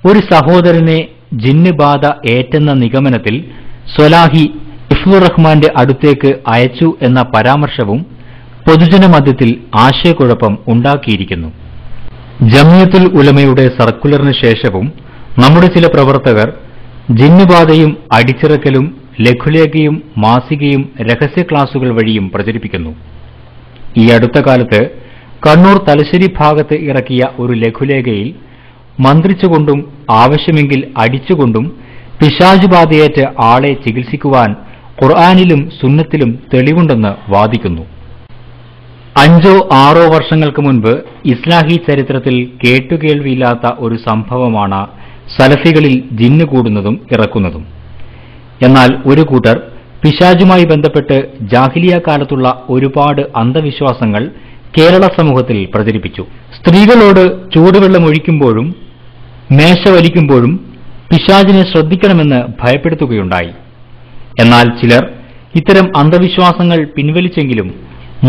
ഒരു സഹോദരനെ ജിന്ന് ബാധ ഏറ്റെന്ന നിഗമനത്തിൽ സ്വലാഹി ഇഫ്ലുറഹ്മാന്റെ അടുത്തേക്ക് അയച്ചു എന്ന പരാമർശവും പൊതുജനമധ്യത്തിൽ ആശയക്കുഴപ്പം ഉണ്ടാക്കിയിരിക്കുന്നു. ജമിയത്തുൽ ഉലമയുടെ സർക്കുലറിന് ശേഷവും നമ്മുടെ ചില പ്രവർത്തകർ ജിന്നുബാധയും അടിച്ചിറക്കലും ലഘുലേഖയും മാസികയും രഹസ്യ ക്ലാസുകൾ വഴിയും പ്രചരിപ്പിക്കുന്നു. ഈ അടുത്ത കാലത്ത് കണ്ണൂർ തലശ്ശേരി ഭാഗത്ത് ഇറക്കിയ ഒരു ലഘുലേഖയിൽ മന്ത്രിച്ചുകൊണ്ടും ആവശ്യമെങ്കിൽ അടിച്ചുകൊണ്ടും പിശാച് ബാധയേറ്റ് ആളെ ചികിത്സിക്കുവാൻ ഖുർആനിലും സുന്നത്തിലും തെളിവുണ്ടെന്ന് വാദിക്കുന്നു. 5-6 വർഷങ്ങൾക്ക് മുൻപ് ഇസ്ലാഹി ചരിത്രത്തിൽ കേട്ടുകേൾവിയില്ലാത്ത ഒരു സംഭവമാണ് സലഫികളിൽ ജിന്ന് കൂടുന്നതും ഇറക്കുന്നതും. എന്നാൽ ഒരു കൂട്ടർ പിശാചുമായി ബന്ധപ്പെട്ട് ജാഹിലിയ കാലത്തുള്ള ഒരുപാട് അന്ധവിശ്വാസങ്ങൾ കേരള സമൂഹത്തിൽ പ്രചരിപ്പിച്ചു. സ്ത്രീകളോട് ചൂടുവെള്ളം ഒഴിക്കുമ്പോഴും മേശ വലിക്കുമ്പോഴും പിശാചിനെ ശ്രദ്ധിക്കണമെന്ന് ഭയപ്പെടുത്തുകയുണ്ടായി. എന്നാൽ ചിലർ ഇത്തരം അന്ധവിശ്വാസങ്ങൾ പിൻവലിച്ചെങ്കിലും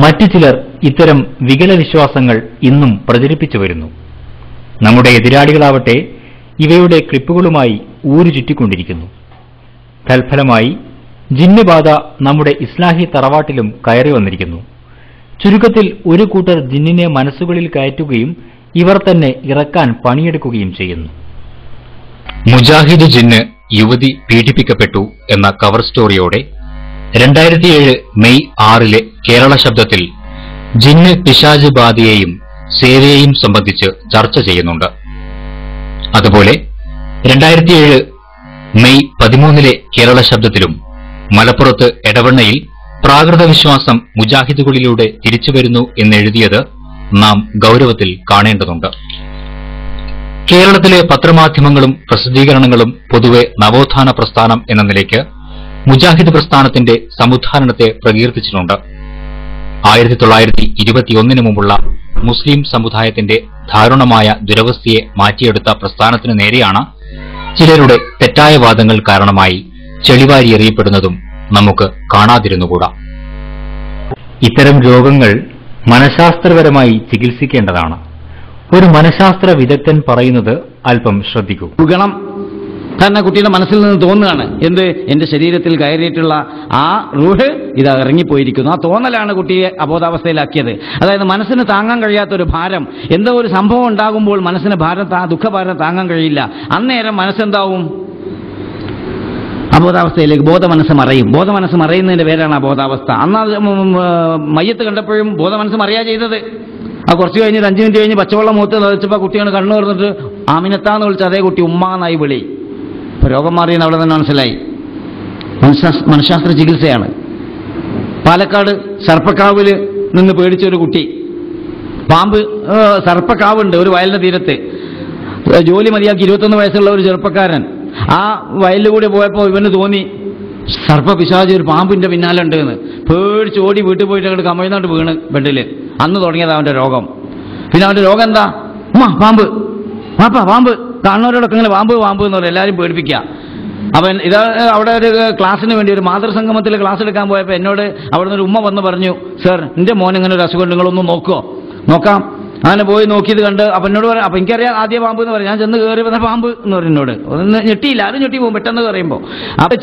മറ്റു ചിലർ ഇത്തരം വികല വിശ്വാസങ്ങൾ ഇന്നും പ്രചരിപ്പിച്ചു വരുന്നു. നമ്മുടെ എതിരാളികളാവട്ടെ ഇവയുടെ ക്ലിപ്പുകളുമായി ഊരു ചുറ്റിക്കൊണ്ടിരിക്കുന്നു. തൽഫലമായി ജിന്നുബാധ നമ്മുടെ ഇസ്ലാഹി തറവാട്ടിലും കയറി വന്നിരിക്കുന്നു. ചുരുക്കത്തിൽ ഒരു കൂട്ടർ ജിന്നിനെ മനസ്സുകളിൽ കയറ്റുകയും ഇവർ തന്നെ ഇറക്കാൻ പണിയെടുക്കുകയും ചെയ്യുന്നു. മുജാഹിദ് ജിന്ന് യുവതി പീഡിപ്പിക്കപ്പെട്ടു എന്ന കവർ സ്റ്റോറിയോടെ 2007 മെയ് 6 കേരള ശബ്ദത്തിൽ ജിന്ന് പിശാച് ബാധയെയും സേവയെയും സംബന്ധിച്ച് ചർച്ച ചെയ്യുന്നുണ്ട്. അതുപോലെ 2007 മെയ് 13 കേരള ശബ്ദത്തിലും മലപ്പുറത്ത് എടവണ്ണയിൽ പ്രാകൃത വിശ്വാസം മുജാഹിദുകളിലൂടെ തിരിച്ചുവരുന്നു എന്നെഴുതിയത് നാം ഗൗരവത്തിൽ കാണേണ്ടതുണ്ട്. കേരളത്തിലെ പത്രമാധ്യമങ്ങളും പ്രസിദ്ധീകരണങ്ങളും പൊതുവെ നവോത്ഥാന പ്രസ്ഥാനം എന്ന നിലയ്ക്ക് മുജാഹിദ് പ്രസ്ഥാനത്തിന്റെ സമുദ്ധാരണത്തെ പ്രകീർത്തിച്ചിട്ടുണ്ട്. 1921 മുമ്പുള്ള മുസ്ലിം സമുദായത്തിന്റെ ദാരുണമായ ദുരവസ്ഥയെ മാറ്റിയെടുത്ത പ്രസ്ഥാനത്തിനു നേരെയാണ് ചിലരുടെ തെറ്റായ വാദങ്ങൾ കാരണമായി ചെളിവാരി എറിയപ്പെടുന്നതും നമുക്ക് കാണാതിരുന്നുകൂടാ. ഇത്തരം രോഗങ്ങൾ മനഃശാസ്ത്രപരമായി ചികിത്സിക്കേണ്ടതാണ്. ഒരു മനഃശാസ്ത്ര വിദഗ്ധൻ പറയുന്നത് അല്പം ശ്രദ്ധിക്കൂ. ഗുണം കാരണം കുട്ടിയുടെ മനസ്സിൽ നിന്ന് തോന്നുകയാണ്, എന്ത്, എന്റെ ശരീരത്തിൽ കയറിയിട്ടുള്ള ആ റൂഹ് ഇത് ഇറങ്ങിപ്പോയിരിക്കുന്നു. ആ തോന്നലാണ് കുട്ടിയെ അബോധാവസ്ഥയിലാക്കിയത്. അതായത് മനസ്സിന് താങ്ങാൻ കഴിയാത്തൊരു ഭാരം, എന്തോ ഒരു സംഭവം ഉണ്ടാകുമ്പോൾ മനസ്സിന് ദുഃഖഭാരം താങ്ങാൻ കഴിയില്ല. അന്നേരം മനസ്സെന്താവും? അബോധാവസ്ഥയിലേക്ക് ബോധമനസ്സ് മറയും. ബോധമനസ്സ് മറയുന്നതിന്റെ പേരാണ് അബോധാവസ്ഥ. അന്ന് മയ്യത്ത് കണ്ടപ്പോഴും ബോധമനസ്സ് മറിയാ ചെയ്തത്. ആ കുറച്ച് കഴിഞ്ഞ് 5 മിനിറ്റ് കഴിഞ്ഞ് പച്ചവെള്ളം മൂത്ത് തളിച്ചപ്പോൾ കുട്ടിയാണ് കണ്ണു തുറന്നിട്ട് ആമിനത്താന്ന് വിളിച്ച അതേ കുട്ടി ഉമ്മാന്നായി വിളി. ഇപ്പൊ രോഗം മാറിയെന്ന് അവിടെ തന്നെ മനസ്സിലായി. മനഃശാസ്ത്ര ചികിത്സയാണ്. പാലക്കാട് സർപ്പക്കാവില് നിന്ന് പേടിച്ചൊരു കുട്ടി, പാമ്പ് സർപ്പക്കാവുണ്ട് ഒരു വയലിന്റെ തീരത്ത്, ജോലി മതിയാക്കി 21 വയസ്സുള്ള ഒരു ചെറുപ്പക്കാരൻ ആ വയലിൽ കൂടി പോയപ്പോൾ ഇവന് തോന്നി സർപ്പ പിശാച് ഒരു പാമ്പിന്റെ പിന്നാലെ ഉണ്ട് എന്ന്. പേടിച്ച് ഓടി വീട്ടിൽ പോയിട്ട് അങ്ങോട്ട് കമഴ്ന്നോട്ട് വീണ് ബെഡില്. അന്ന് തുടങ്ങിയത് അവന്റെ രോഗം. പിന്നെ അവന്റെ രോഗം എന്താ? പാമ്പ്, പാമ്പ്. കാണുന്നവരോടൊക്കെ ഇങ്ങനെ പാമ്പ് എന്ന് പറയും, എല്ലാവരും പേടിപ്പിക്കുക. അവൻ ഇതാ അവിടെ ഒരു ക്ലാസ്സിന് വേണ്ടി ഒരു മാതൃസംഗമത്തിൽ ക്ലാസ് എടുക്കാൻ പോയപ്പോൾ എന്നോട് അവിടെ നിന്ന് ഒരു ഉമ്മ വന്ന് പറഞ്ഞു, സർ എൻ്റെ മോൻ ഇങ്ങനെ ഒരു അസുഖം, നിങ്ങളൊന്ന് നോക്കാം. അങ്ങനെ പോയി നോക്കിയത് കണ്ട് അപ്പം എന്നോട് പറയാം, അപ്പം എനിക്കറിയാം ആദ്യ പാമ്പ് എന്ന് പറയും. ഞാൻ ചെന്ന് കയറി വന്ന പാമ്പ് എന്ന് പറയും എന്നോട്. ഒന്ന് ഞെട്ടിയില്ല, ആരും ഞെട്ടി പോകും പെട്ടെന്ന് പറയുമ്പോൾ. അപ്പം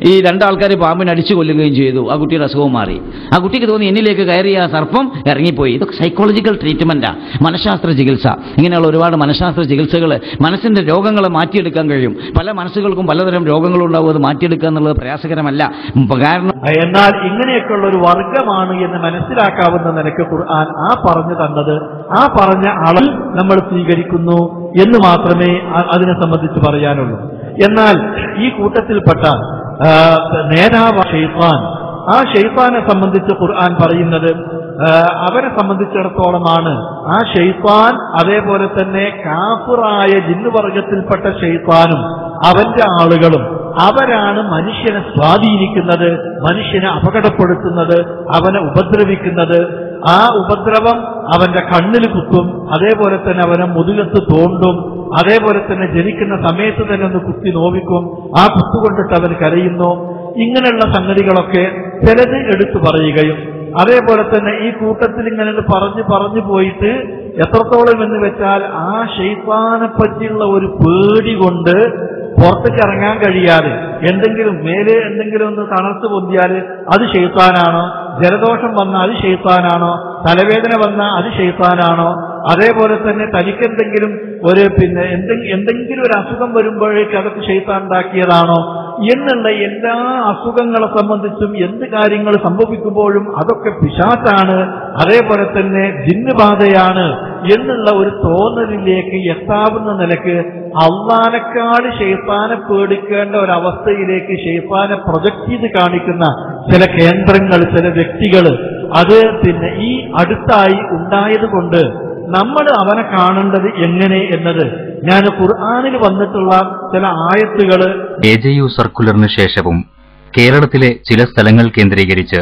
ഈ 2 ആൾക്കാർ പാമ്പിനെ അടിച്ചു കൊല്ലുകയും ചെയ്തു. ആ കുട്ടിയുടെ അസുഖവും മാറി. ആ കുട്ടിക്ക് തോന്നി എന്നിലേക്ക് കയറിയ ആ സർപ്പം ഇറങ്ങിപ്പോയി. ഇതൊക്കെ സൈക്കോളജിക്കൽ ട്രീറ്റ്മെന്റാ, മനഃശാസ്ത്ര ചികിത്സ. ഇങ്ങനെയുള്ള ഒരുപാട് മനഃശാസ്ത്ര ചികിത്സകൾ മനസ്സിന്റെ രോഗങ്ങളെ മാറ്റിയെടുക്കാൻ കഴിയും. പല മനസ്സുകൾക്കും പലതരം രോഗങ്ങളും ഉണ്ടാവും. അത് മാറ്റിയെടുക്കുക എന്നുള്ളത് പ്രയാസകരമല്ല. കാരണം എന്നാൽ ഇങ്ങനെയൊക്കെയുള്ള ഒരു വർഗമാണ് എന്ന് മനസ്സിലാക്കാവുന്ന നിലയ്ക്ക് ഖുർആൻ പറഞ്ഞു തന്നത്, പറഞ്ഞ അളവിൽ നമ്മൾ സ്വീകരിക്കുന്നു എന്ന് മാത്രമേ അതിനെ സംബന്ധിച്ച് പറയാനുള്ളൂ. എന്നാൽ ഈ കൂട്ടത്തിൽപ്പെട്ട നേതാവ് ഷെയ്ത്താൻ, ആ ഷെയ്ത്താനെ സംബന്ധിച്ച് ഖുർആൻ പറയുന്നത് അവരെ സംബന്ധിച്ചിടത്തോളമാണ്. ആ ഷെയ്ത്താൻ അതേപോലെ തന്നെ കാഫിറായ ജിന്നുവർഗത്തിൽപ്പെട്ട ഷെയ്ത്താനും അവന്റെ ആളുകളും അവരാണ് മനുഷ്യനെ സ്വാധീനിക്കുന്നത്, മനുഷ്യനെ അപകടപ്പെടുത്തുന്നത്, അവനെ ഉപദ്രവിക്കുന്നത്. ആ ഉപദ്രവം അവന്റെ കണ്ണിൽ കുത്തും, അതേപോലെ തന്നെ അവനെ മുതുകത്ത് തോണ്ടും, അതേപോലെ തന്നെ ജനിക്കുന്ന സമയത്ത് തന്നെ ഒന്ന് കുത്തി നോവിക്കും, ആ കുത്തുകൊണ്ടിട്ട് അവൻ കരയുന്നു. ഇങ്ങനെയുള്ള സംഗതികളൊക്കെ ചിലത് എടുത്തു പറയുകയും അതേപോലെ തന്നെ ഈ കൂട്ടത്തിൽ ഇങ്ങനെ പറഞ്ഞു പോയിട്ട് എത്രത്തോളം എന്ന് വെച്ചാൽ ആ ശൈത്താനെ പറ്റിയുള്ള ഒരു പേടി കൊണ്ട് പുറത്തേക്ക് ഇറങ്ങാൻ കഴിയാതെ എന്തെങ്കിലും മേലെ എന്തെങ്കിലും ഒന്ന് തണുത്ത് പൊന്തിയാൽ അത് ശൈത്താനാണോ, ജലദോഷം വന്നാൽ അത് ശൈത്താനാണോ, തലവേദന വന്നാൽ അത് ശൈത്താനാണോ, അതേപോലെ തന്നെ തനിക്കെന്തെങ്കിലും ഒരു എന്തെങ്കിലും ഒരു അസുഖം വരുമ്പോഴേക്ക് അതൊക്കെ ശൈത്താൻ ഉണ്ടാക്കിയതാണോ എന്നുള്ള എല്ലാ അസുഖങ്ങളെ സംബന്ധിച്ചും എന്ത് കാര്യങ്ങൾ സംഭവിക്കുമ്പോഴും അതൊക്കെ പിശാചാണ്, അതേപോലെ തന്നെ ജിന്നുബാധയാണ് എന്നുള്ള ഒരു തോന്നലിലേക്ക് എത്താവുന്ന നിലക്ക് അള്ളാനെക്കാൾ ശൈത്താനെ പേടിക്കേണ്ട ഒരവസ്ഥയിലേക്ക് ശൈത്താനെ പ്രൊജക്ട് ചെയ്ത് കാണിക്കുന്ന ചില കേന്ദ്രങ്ങൾ, ചില വ്യക്തികൾ അത് ഈ അടുത്തായി ഉണ്ടായത് കൊണ്ട് നമ്മൾ അവനെ കാണേണ്ടത് എങ്ങനെ എന്നത് ഞാൻ ഖുർആനിൽ വന്നിട്ടുള്ള ചില ആയത്തുകൾ AJU സർക്കുലറിന് ശേഷവും കേരളത്തിലെ ചില സ്ഥലങ്ങൾ കേന്ദ്രീകരിച്ച്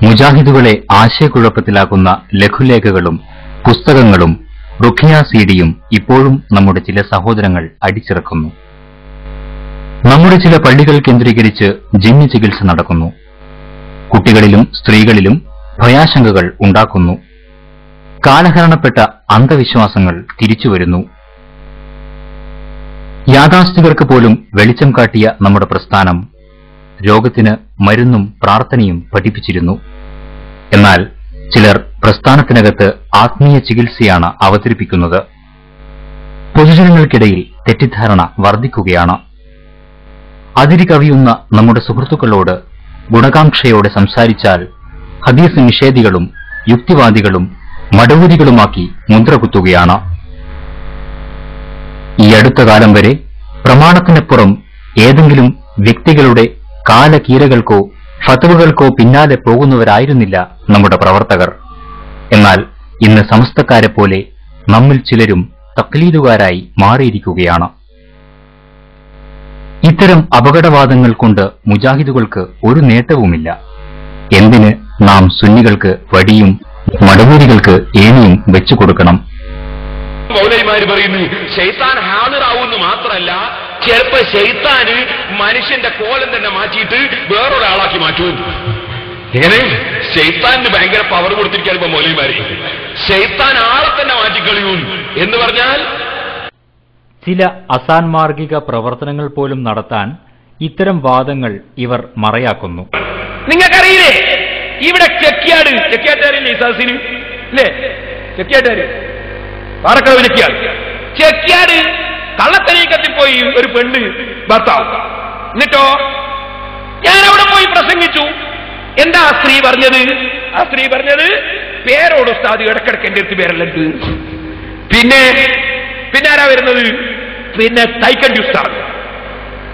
മുജാഹിദുകളെ ആശയക്കുഴപ്പത്തിലാക്കുന്ന ലഘുലേഖകളും പുസ്തകങ്ങളും റുഖിയ സിഡിയും ഇപ്പോഴും നമ്മുടെ ചില സഹോദരങ്ങൾ അടിച്ചിറക്കുന്നു. നമ്മുടെ ചില പള്ളികൾ കേന്ദ്രീകരിച്ച് ജിന്ന് ചികിത്സ നടക്കുന്നു. കുട്ടികളിലും സ്ത്രീകളിലും ഭയാശങ്കകൾ ഉണ്ടാക്കുന്നു. കാലഹരണപ്പെട്ട അന്ധവിശ്വാസങ്ങൾ തിരിച്ചുവരുന്നു. യാഥാസ്ഥികർക്ക് പോലും വെളിച്ചം കാട്ടിയ നമ്മുടെ പ്രസ്ഥാനം രോഗത്തിന് മരുന്നും പ്രാർത്ഥനയും പഠിപ്പിച്ചിരുന്നു. എന്നാൽ ചിലർ പ്രസ്ഥാനത്തിനകത്ത് ആത്മീയ ചികിത്സയാണ് അവതരിപ്പിക്കുന്നത്. പൊതുജനങ്ങൾക്കിടയിൽ തെറ്റിദ്ധാരണ വർദ്ധിക്കുകയാണ്. അതിരി കവിയുന്ന നമ്മുടെ സുഹൃത്തുക്കളോട് ഗുണകാംക്ഷയോടെ സംസാരിച്ചാൽ ഹദീസ് നിഷേധികളും യുക്തിവാദികളും മടവൂരികളുമാക്കി മുദ്രകുത്തുകയാണ്. ഈ അടുത്ത കാലം വരെ പ്രമാണത്തിനപ്പുറം ഏതെങ്കിലും വ്യക്തികളുടെ കാലകീരകൾക്കോ ഫത്വകൾക്കോ പിന്നാലെ പോകുന്നവരായിരുന്നില്ല നമ്മുടെ പ്രവർത്തകർ. എന്നാൽ ഇന്ന് സമസ്തക്കാരെ പോലെ നമ്മിൽ ചിലരും തക്ലീദുകാരായി മാറിയിരിക്കുകയാണ്. ഇത്തരം അപകടവാദങ്ങൾ കൊണ്ട് മുജാഹിദുകൾക്ക് ഒരു നേട്ടവുമില്ല. എന്തിന് നാം സുന്നികൾക്ക് വടിയും മടവൂരികൾക്ക് ഏണിയും വെച്ചു കൊടുക്കണം? മൗലവിമാര് പറയുന്നു ശൈത്താൻ ഹാദിറാവൂന്ന് മാത്രമല്ല, ചിലപ്പോ ശൈത്താന് മനുഷ്യന്റെ കോലം തന്നെ മാറ്റിയിട്ട് വേറൊരാളാക്കി മാറ്റും. എങ്ങനെ? ശൈത്താന് ഭയങ്കര പവർ കൊടുത്തിരിക്കുകയാണ് ഇപ്പൊ മൗലവിമാര്. ശൈത്താൻ ആളെ തന്നെ മാറ്റിക്കളിയും എന്ന് പറഞ്ഞാൽ ചില അസാൻമാർഗിക പ്രവർത്തനങ്ങൾ പോലും നടത്താൻ ഇത്തരം വാദങ്ങൾ ഇവർ മറയാക്കുന്നു. നിങ്ങൾക്കറിയില്ലേ ഇവിടെ ചെക്കിയാട്ടറിയില്ലേ ഇസാസിന് അല്ലേ? ചെക്കിയാട്ടാര് പാറക്കളവ് ചെക്കിയാട് കള്ളത്തരീക്കത്തിൽ പോയി ഒരു പെണ്ണ് ഭർത്താവ്. എന്നിട്ടോ ഞാൻ അവിടെ പോയി പ്രസംഗിച്ചു. എന്താ ആ സ്ത്രീ പറഞ്ഞത്? ആ സ്ത്രീ പറഞ്ഞത് പേരോട് ഉസ്താദ് ഇടക്കിടക്ക് എന്റെ അടുത്ത് പേരല്ലുണ്ട്. പിന്നെ ആരാ വരുന്നത്? പിന്നെ തൈക്കണ്ടി ഉസ്താദ്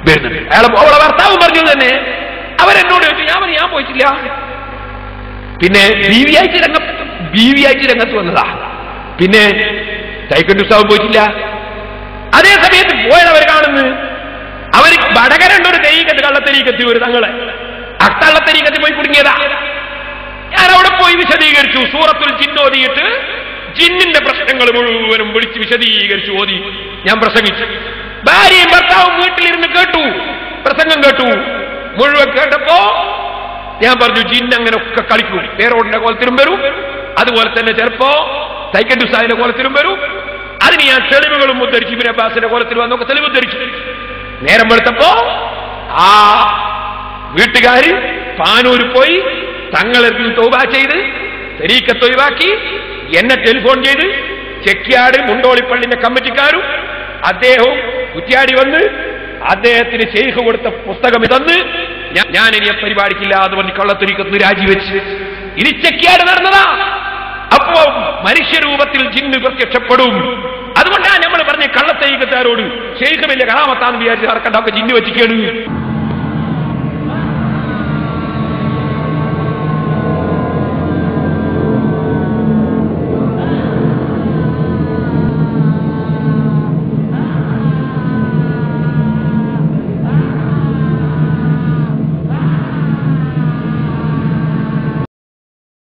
വരുന്നത്. അവളെ ഭർത്താവ് പറഞ്ഞു തന്നെ. അവരെന്നോട് ചോദിച്ചു. ഞാൻ പോയിട്ടില്ല. പിന്നെ ബീവിയായിട്ട് രംഗത്ത് വന്നതാ. പിന്നെ തൈക്കണ്ടി ഉസ്താദ് പോയിട്ടില്ല. അതേ സമയത്ത് പോയവർ കാണുന്നു. അവർ വടകരണ്ടൊരു തെരീക്കത്ത് കള്ളത്തരീക്കത്തി ഒരു തങ്ങളെ അക്കള്ളത്തരീക്കത്തിൽ പോയി കുടുങ്ങിയതാ. ഞാൻ അവിടെ പോയി വിശദീകരിച്ചു. സൂറത്തുൽ ജിന്ന് ഓതിയിട്ട് ജിന്നിന്റെ പ്രശ്നങ്ങൾ മുഴുവനും വിളിച്ച് വിശദീകരിച്ചു ഓതി ഞാൻ പ്രസംഗിച്ചു. ഭാര്യയും ഭർത്താവും വീട്ടിലിരുന്ന് കേട്ടു, പ്രസംഗം കേട്ടു. മുഴുവൻ കേട്ടപ്പോ ഞാൻ പറഞ്ഞു ജിന്ന് അങ്ങനെ ഒക്കെ കളിക്കും. പേരോടിന്റെ കോലത്തിലും വരും, അതുപോലെ തന്നെ ചിലപ്പോ തൈക്കണ്ടി ഉസ്താദിന്റെ കോലത്തിലും വരും. അതിന് ഞാൻ തെളിവുകളും ഉദ്ധരിച്ചു. ഇബ്നു അബ്ബാസിന്റെ കോലത്തിൽ വന്നൊക്കെ തെളിവ് ഉദ്ധരിച്ചു. നേരം വെളുത്തപ്പോ ആ വീട്ടുകാര് പാനൂര് പോയി തങ്ങളെ തൗബ ചെയ്ത് തരീക്കത്ത് ഒഴിവാക്കി എന്നെ ടെലിഫോൺ ചെയ്ത് ചെക്കിയാട് മുണ്ടോളിപ്പള്ളിന്റെ കമ്മിറ്റിക്കാരും അദ്ദേഹവും കുറ്റ്യാടി വന്ന് അദ്ദേഹത്തിന് ശൈഖ് കൊടുത്ത പുസ്തകം ഇതന്ന് ഞാൻ ഇനി പരിപാടിക്കില്ല എന്ന് പറഞ്ഞ് കള്ളത്തരീക്കത്ത് രാജിവെച്ച് ഇനി ചെക്കിയാട് നടന്നതാ. അപ്പോ മനുഷ്യരൂപത്തിൽ ജിന്ന് പ്രത്യക്ഷപ്പെടും. അതുകൊണ്ടാണ് നമ്മൾ പറഞ്ഞ കള്ളത്തരീക്കത്താരോട് ശൈഖ് വലിയ കറാമത്താന്ന് വിചാരിച്ച് നടക്കണ്ട, ഒക്കെ ജിന്ന് വെച്ചിരിക്കുകയാണ്.